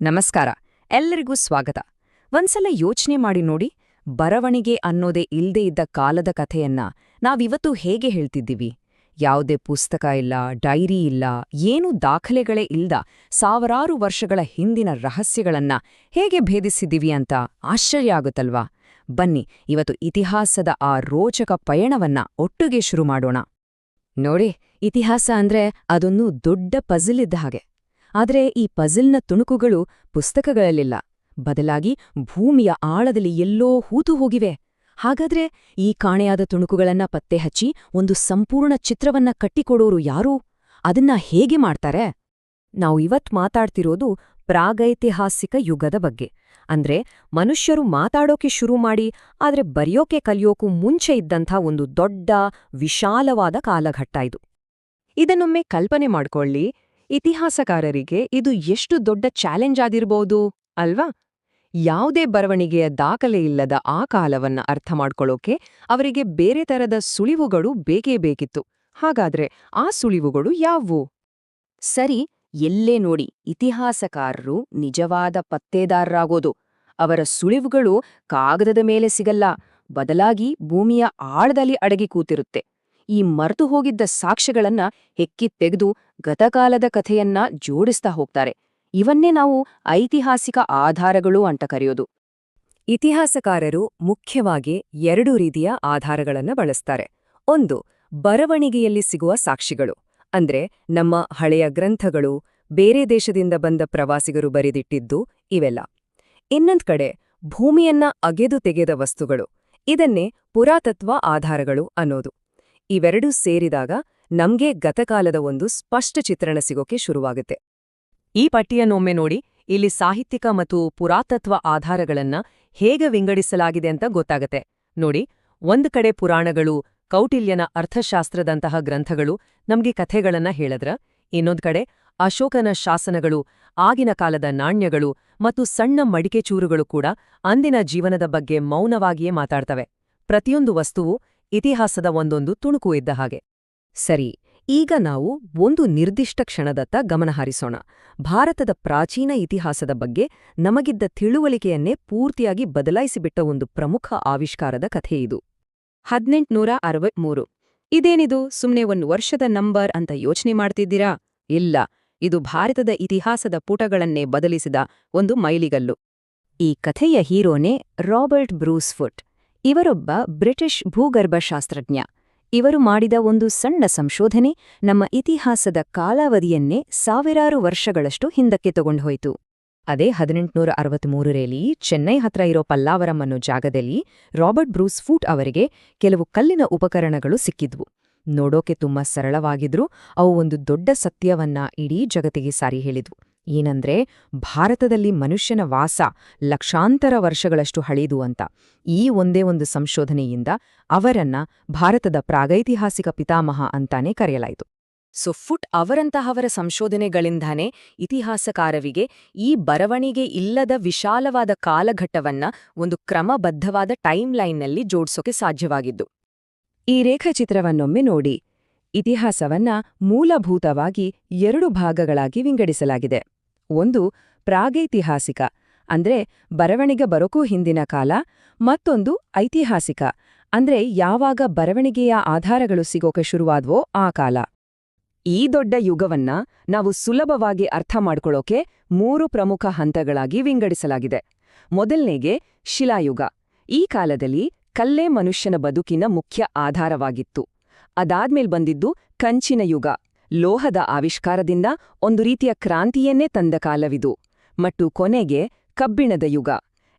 ನಮಸ್ಕಾರ. ಎಲ್ಲರಿಗೂ ಸ್ವಾಗತ. ಒಂದ್ಸಲ ಯೋಚನೆ ಮಾಡಿ ನೋಡಿ, ಬರವಣಿಗೆ ಅನ್ನೋದೇ ಇಲ್ದೇ ಇದ್ದ ಕಾಲದ ಕಥೆಯನ್ನ ನಾವಿವತ್ತು ಹೇಗೆ ಹೇಳ್ತಿದ್ದೀವಿ? ಯಾವುದೇ ಪುಸ್ತಕ ಇಲ್ಲ, ಡೈರಿ ಇಲ್ಲ, ಏನೂ ದಾಖಲೆಗಳೇ ಇಲ್ದ ಸಾವಿರಾರು ವರ್ಷಗಳ ಹಿಂದಿನ ರಹಸ್ಯಗಳನ್ನ ಹೇಗೆ ಭೇದಿಸಿದ್ದೀವಿ ಅಂತ ಆಶ್ಚರ್ಯ ಆಗುತ್ತಲ್ವಾ? ಬನ್ನಿ, ಇವತ್ತು ಇತಿಹಾಸದ ಆ ರೋಚಕ ಪಯಣವನ್ನ ಒಟ್ಟಿಗೆ ಶುರು ಮಾಡೋಣ. ನೋಡಿ, ಇತಿಹಾಸ ಅಂದ್ರೆ ಅದೊಂದು ದೊಡ್ಡ ಪಜಲ್ ಇದ್ದ ಹಾಗೆ. ಆದರೆ ಈ ಪಜಲ್ನ ತುಣುಕುಗಳು ಪುಸ್ತಕಗಳಲ್ಲಿಲ್ಲ, ಬದಲಾಗಿ ಭೂಮಿಯ ಆಳದಲ್ಲಿ ಎಲ್ಲೋ ಹೂತು ಹೋಗಿವೆ. ಹಾಗಾದ್ರೆ ಈ ಕಾಣೆಯಾದ ತುಣುಕುಗಳನ್ನ ಪತ್ತೆಹಚ್ಚಿ ಒಂದು ಸಂಪೂರ್ಣ ಚಿತ್ರವನ್ನ ಕಟ್ಟಿಕೊಡೋರು ಯಾರು? ಅದನ್ನ ಹೇಗೆ ಮಾಡ್ತಾರೆ? ನಾವು ಇವತ್ ಮಾತಾಡ್ತಿರೋದು ಪ್ರಾಗೈತಿಹಾಸಿಕ ಯುಗದ ಬಗ್ಗೆ. ಅಂದ್ರೆ ಮನುಷ್ಯರು ಮಾತಾಡೋಕೆ ಶುರು ಮಾಡಿ ಆದ್ರೆ ಬರೆಯೋಕೆ ಕಲಿಯೋಕೂ ಮುಂಚೆ ಇದ್ದಂಥ ಒಂದು ದೊಡ್ಡ ವಿಶಾಲವಾದ ಕಾಲಘಟ್ಟ ಇದು. ಇದನ್ನೊಮ್ಮೆ ಕಲ್ಪನೆ ಮಾಡ್ಕೊಳ್ಳಿ. ಇತಿಹಾಸಕಾರರಿಗೆ ಇದು ಎಷ್ಟು ದೊಡ್ಡ ಚಾಲೆಂಜ್ ಆಗಿರ್ಬೋದು ಅಲ್ವಾ? ಯಾವುದೇ ಬರವಣಿಗೆಯ ದಾಖಲೆ ಇಲ್ಲದ ಆ ಕಾಲವನ್ನ ಅರ್ಥ ಮಾಡ್ಕೊಳ್ಳೋಕೆ ಅವರಿಗೆ ಬೇರೆ ತರದ ಸುಳಿವುಗಳು ಬೇಕೇ ಬೇಕಿತ್ತು. ಹಾಗಾದ್ರೆ ಆ ಸುಳಿವುಗಳು ಯಾವುವು? ಸರಿ, ಎಲ್ಲೇ ನೋಡಿ ಇತಿಹಾಸಕಾರರು ನಿಜವಾದ ಪತ್ತೇದಾರರಾಗೋದು. ಅವರ ಸುಳಿವುಗಳು ಕಾಗದದ ಮೇಲೆ ಸಿಗಲ್ಲ, ಬದಲಾಗಿ ಭೂಮಿಯ ಆಳದಲ್ಲಿ ಅಡಗಿ ಕೂತಿರುತ್ತೆ. ಈ ಮರೆತು ಹೋಗಿದ್ದ ಸಾಕ್ಷ್ಯಗಳನ್ನ ಹೆಕ್ಕಿ ತೆಗೆದು ಗತಕಾಲದ ಕಥೆಯನ್ನ ಜೋಡಿಸ್ತಾ ಹೋಗ್ತಾರೆ. ಇವನ್ನೇ ನಾವು ಐತಿಹಾಸಿಕ ಆಧಾರಗಳು ಅಂತ ಕರೆಯೋದು. ಇತಿಹಾಸಕಾರರು ಮುಖ್ಯವಾಗಿ ಎರಡು ರೀತಿಯ ಆಧಾರಗಳನ್ನು ಬಳಸ್ತಾರೆ. ಒಂದು, ಬರವಣಿಗೆಯಲ್ಲಿ ಸಿಗುವ ಸಾಕ್ಷಿಗಳು, ಅಂದ್ರೆ ನಮ್ಮ ಹಳೆಯ ಗ್ರಂಥಗಳು, ಬೇರೆ ದೇಶದಿಂದ ಬಂದ ಪ್ರವಾಸಿಗರು ಬರೆದಿಟ್ಟಿದ್ದು ಇವೆಲ್ಲ. ಇನ್ನೊಂದ್ ಕಡೆ ಭೂಮಿಯನ್ನ ಅಗೆದು ತೆಗೆದ ವಸ್ತುಗಳು, ಇದನ್ನೇ ಪುರಾತತ್ವ ಆಧಾರಗಳು ಅನ್ನೋದು. ಇವೆರಡೂ ಸೇರಿದಾಗ ನಮ್ಗೆ ಗತಕಾಲದ ಒಂದು ಸ್ಪಷ್ಟ ಚಿತ್ರಣ ಸಿಗೋಕೆ ಶುರುವಾಗುತ್ತೆ. ಈ ಪಟ್ಟಿಯನ್ನೊಮ್ಮೆ ನೋಡಿ, ಇಲ್ಲಿ ಸಾಹಿತ್ಯಿಕ ಮತ್ತು ಪುರಾತತ್ವ ಆಧಾರಗಳನ್ನ ಹೇಗೆ ವಿಂಗಡಿಸಲಾಗಿದೆ ಅಂತ ಗೊತ್ತಾಗತ್ತೆ. ನೋಡಿ, ಒಂದು ಕಡೆ ಪುರಾಣಗಳು, ಕೌಟಿಲ್ಯನ ಅರ್ಥಶಾಸ್ತ್ರದಂತಹ ಗ್ರಂಥಗಳು ನಮ್ಗೆ ಕಥೆಗಳನ್ನ ಹೇಳದ್ರ, ಇನ್ನೊಂದ್ ಕಡೆ ಅಶೋಕನ ಶಾಸನಗಳು, ಆಗಿನ ಕಾಲದ ನಾಣ್ಯಗಳು ಮತ್ತು ಸಣ್ಣ ಮಡಿಕೆಚೂರುಗಳು ಕೂಡ ಅಂದಿನ ಜೀವನದ ಬಗ್ಗೆ ಮೌನವಾಗಿಯೇ ಮಾತಾಡ್ತವೆ. ಪ್ರತಿಯೊಂದು ವಸ್ತುವು ಇತಿಹಾಸದ ಒಂದೊಂದು ತುಣುಕು ಇದ್ದ ಹಾಗೆ. ಸರಿ, ಈಗ ನಾವು ಒಂದು ನಿರ್ದಿಷ್ಟ ಕ್ಷಣದತ್ತ ಗಮನಹರಿಸೋಣ. ಭಾರತದ ಪ್ರಾಚೀನ ಇತಿಹಾಸದ ಬಗ್ಗೆ ನಮಗಿದ್ದ ತಿಳುವಳಿಕೆಯನ್ನೇ ಪೂರ್ತಿಯಾಗಿ ಬದಲಾಯಿಸಿಬಿಟ್ಟ ಒಂದು ಪ್ರಮುಖ ಆವಿಷ್ಕಾರದ ಕಥೆ ಇದು. 1863. ಇದೇನಿದು, ಸುಮ್ನೆ ಒಂದು ವರ್ಷದ ನಂಬರ್ ಅಂತ ಯೋಚನೆ ಮಾಡ್ತಿದ್ದೀರಾ? ಇಲ್ಲ, ಇದು ಭಾರತದ ಇತಿಹಾಸದ ಪುಟಗಳನ್ನೇ ಬದಲಿಸಿದ ಒಂದು ಮೈಲಿಗಲ್ಲು. ಈ ಕಥೆಯ ಹೀರೋನೇ ರಾಬರ್ಟ್ ಬ್ರೂಸ್ ಫುಟ್. ಇವರೊಬ್ಬ ಬ್ರಿಟಿಷ್ ಭೂಗರ್ಭಶಾಸ್ತ್ರಜ್ಞ. ಇವರು ಮಾಡಿದ ಒಂದು ಸಣ್ಣ ಸಂಶೋಧನೆ ನಮ್ಮ ಇತಿಹಾಸದ ಕಾಲಾವಧಿಯನ್ನೇ ಸಾವಿರಾರು ವರ್ಷಗಳಷ್ಟು ಹಿಂದಕ್ಕೆ ತಗೊಂಡ್ಹೋಯ್ತು. ಅದೇ 1863ರಲ್ಲಿ ಚೆನ್ನೈ ಹತ್ರ ಇರೋ ಪಲ್ಲಾವರಂ ಅನ್ನೋ ಜಾಗದಲ್ಲಿ ರಾಬರ್ಟ್ ಬ್ರೂಸ್ ಫೂಟ್ ಅವರಿಗೆ ಕೆಲವು ಕಲ್ಲಿನ ಉಪಕರಣಗಳು ಸಿಕ್ಕಿದ್ವು. ನೋಡೋಕೆ ತುಂಬಾ ಸರಳವಾಗಿದ್ರೂ ಅವು ಒಂದು ದೊಡ್ಡ ಸತ್ಯವನ್ನ ಇಡೀ ಜಗತ್ತಿಗೆ ಸಾರಿ ಹೇಳಿದ್ವು. ಏನಂದ್ರೆ, ಭಾರತದಲ್ಲಿ ಮನುಷ್ಯನ ವಾಸ ಲಕ್ಷಾಂತರ ವರ್ಷಗಳಷ್ಟು ಹಳೆಯದು ಅಂತ. ಈ ಒಂದೇ ಒಂದು ಸಂಶೋಧನೆಯಿಂದ ಅವರನ್ನ ಭಾರತದ ಪ್ರಾಗೈತಿಹಾಸಿಕ ಪಿತಾಮಹ ಅಂತಾನೆ ಕರೆಯಲಾಯಿತು. ಫುಟ್ ಅವರಂತಹವರ ಸಂಶೋಧನೆಗಳಿಂದಾನೇ ಇತಿಹಾಸಕಾರರಿಗೆ ಈ ಬರವಣಿಗೆ ಇಲ್ಲದ ವಿಶಾಲವಾದ ಕಾಲಘಟ್ಟವನ್ನ ಒಂದು ಕ್ರಮಬದ್ಧವಾದ ಟೈಮ್ಲೈನ್ನಲ್ಲಿ ಜೋಡ್ಸೋಕೆ ಸಾಧ್ಯವಾಗಿದ್ದು. ಈ ರೇಖಾಚಿತ್ರವನ್ನೊಮ್ಮೆ ನೋಡಿ. ಇತಿಹಾಸವನ್ನ ಮೂಲಭೂತವಾಗಿ ಎರಡು ಭಾಗಗಳಾಗಿ ವಿಂಗಡಿಸಲಾಗಿದೆ. ಒಂದು ಪ್ರಾಗೈತಿಹಾಸಿಕ, ಅಂದ್ರೆ ಬರವಣಿಗೆ ಬರೋಕೂ ಹಿಂದಿನ ಕಾಲ. ಮತ್ತೊಂದು ಐತಿಹಾಸಿಕ, ಅಂದ್ರೆ ಯಾವಾಗ ಬರವಣಿಗೆಯ ಆಧಾರಗಳು ಸಿಗೋಕೆ ಶುರುವಾದ್ವೋ ಆ ಕಾಲ. ಈ ದೊಡ್ಡ ಯುಗವನ್ನ ನಾವು ಸುಲಭವಾಗಿ ಅರ್ಥ ಮಾಡ್ಕೊಳ್ಳೋಕೆ ಮೂರು ಪ್ರಮುಖ ಹಂತಗಳಾಗಿ ವಿಂಗಡಿಸಲಾಗಿದೆ. ಮೊದಲನೇಗೆ ಶಿಲಾಯುಗ. ಈ ಕಾಲದಲ್ಲಿ ಕಲ್ಲೇ ಮನುಷ್ಯನ ಬದುಕಿನ ಮುಖ್ಯ ಆಧಾರವಾಗಿತ್ತು. ಅದಾದ್ಮೇಲೆ ಬಂದಿದ್ದು ಕಂಚಿನ ಯುಗ. ಲೋಹದ ಆವಿಷ್ಕಾರದಿಂದ ಒಂದು ರೀತಿಯ ಕ್ರಾಂತಿಯನ್ನೇ ತಂದ ಕಾಲವಿದು. ಮತ್ತು ಕೊನೆಗೆ ಕಬ್ಬಿಣದ ಯುಗ.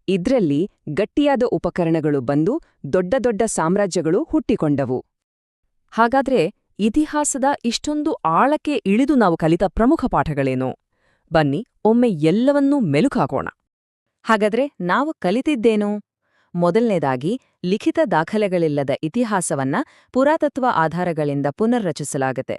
ಇದ್ರಲ್ಲಿ ಗಟ್ಟಿಯಾದ ಉಪಕರಣಗಳು ಬಂದು ದೊಡ್ಡ ದೊಡ್ಡ ಸಾಮ್ರಾಜ್ಯಗಳು ಹುಟ್ಟಿಕೊಂಡವು. ಹಾಗಾದ್ರೆ ಇತಿಹಾಸದ ಇಷ್ಟೊಂದು ಆಳಕ್ಕೆ ಇಳಿದು ನಾವು ಕಲಿತ ಪ್ರಮುಖ ಪಾಠಗಳೇನು? ಬನ್ನಿ ಒಮ್ಮೆ ಎಲ್ಲವನ್ನೂ ಮೆಲುಕಾಕೋಣ. ಹಾಗಾದ್ರೆ ನಾವು ಕಲಿತಿದ್ದೇನು? ಮೊದಲನೇದಾಗಿ, ಲಿಖಿತ ದಾಖಲೆಗಳಿಲ್ಲದ ಇತಿಹಾಸವನ್ನ ಪುರಾತತ್ವ ಆಧಾರಗಳಿಂದ ಪುನರ್ರಚಿಸಲಾಗುತ್ತೆ.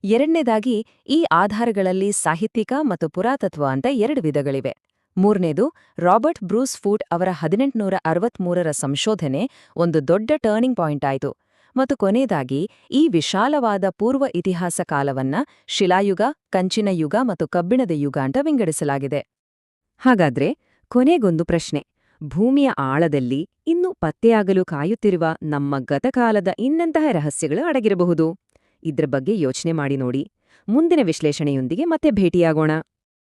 ಎರಡನೇದಾಗಿ, ಈ ಆಧಾರಗಳಲ್ಲಿ ಸಾಹಿತ್ಯಿಕ ಮತ್ತು ಪುರಾತತ್ವ ಅಂತ ಎರಡು ವಿಧಗಳಿವೆ. ಮೂರನೇದು, ರಾಬರ್ಟ್ ಬ್ರೂಸ್ ಫೂಟ್ ಅವರ 1863ರ ಸಂಶೋಧನೆ ಒಂದು ದೊಡ್ಡ ಟರ್ನಿಂಗ್ ಪಾಯಿಂಟ್ ಆಯಿತು. ಮತ್ತು ಕೊನೆಯದಾಗಿ, ಈ ವಿಶಾಲವಾದ ಪೂರ್ವ ಇತಿಹಾಸ ಕಾಲವನ್ನ ಶಿಲಾಯುಗ, ಕಂಚಿನ ಯುಗ ಮತ್ತು ಕಬ್ಬಿಣದ ಯುಗ ಅಂತ ವಿಂಗಡಿಸಲಾಗಿದೆ. ಹಾಗಾದ್ರೆ ಕೊನೆಗೊಂದು ಪ್ರಶ್ನೆ. ಭೂಮಿಯ ಆಳದಲ್ಲಿ ಇನ್ನೂ ಪತ್ತೆಯಾಗಲು ಕಾಯುತ್ತಿರುವ ನಮ್ಮ ಗತಕಾಲದ ಇನ್ನೆಂತಹ ರಹಸ್ಯಗಳು ಅಡಗಿರಬಹುದು? ಇದ್ರ ಬಗ್ಗೆ ಯೋಚನೆ ಮಾಡಿ ನೋಡಿ. ಮುಂದಿನ ವಿಶ್ಲೇಷಣೆಯೊಂದಿಗೆ ಮತ್ತೆ ಭೇಟಿಯಾಗೋಣ.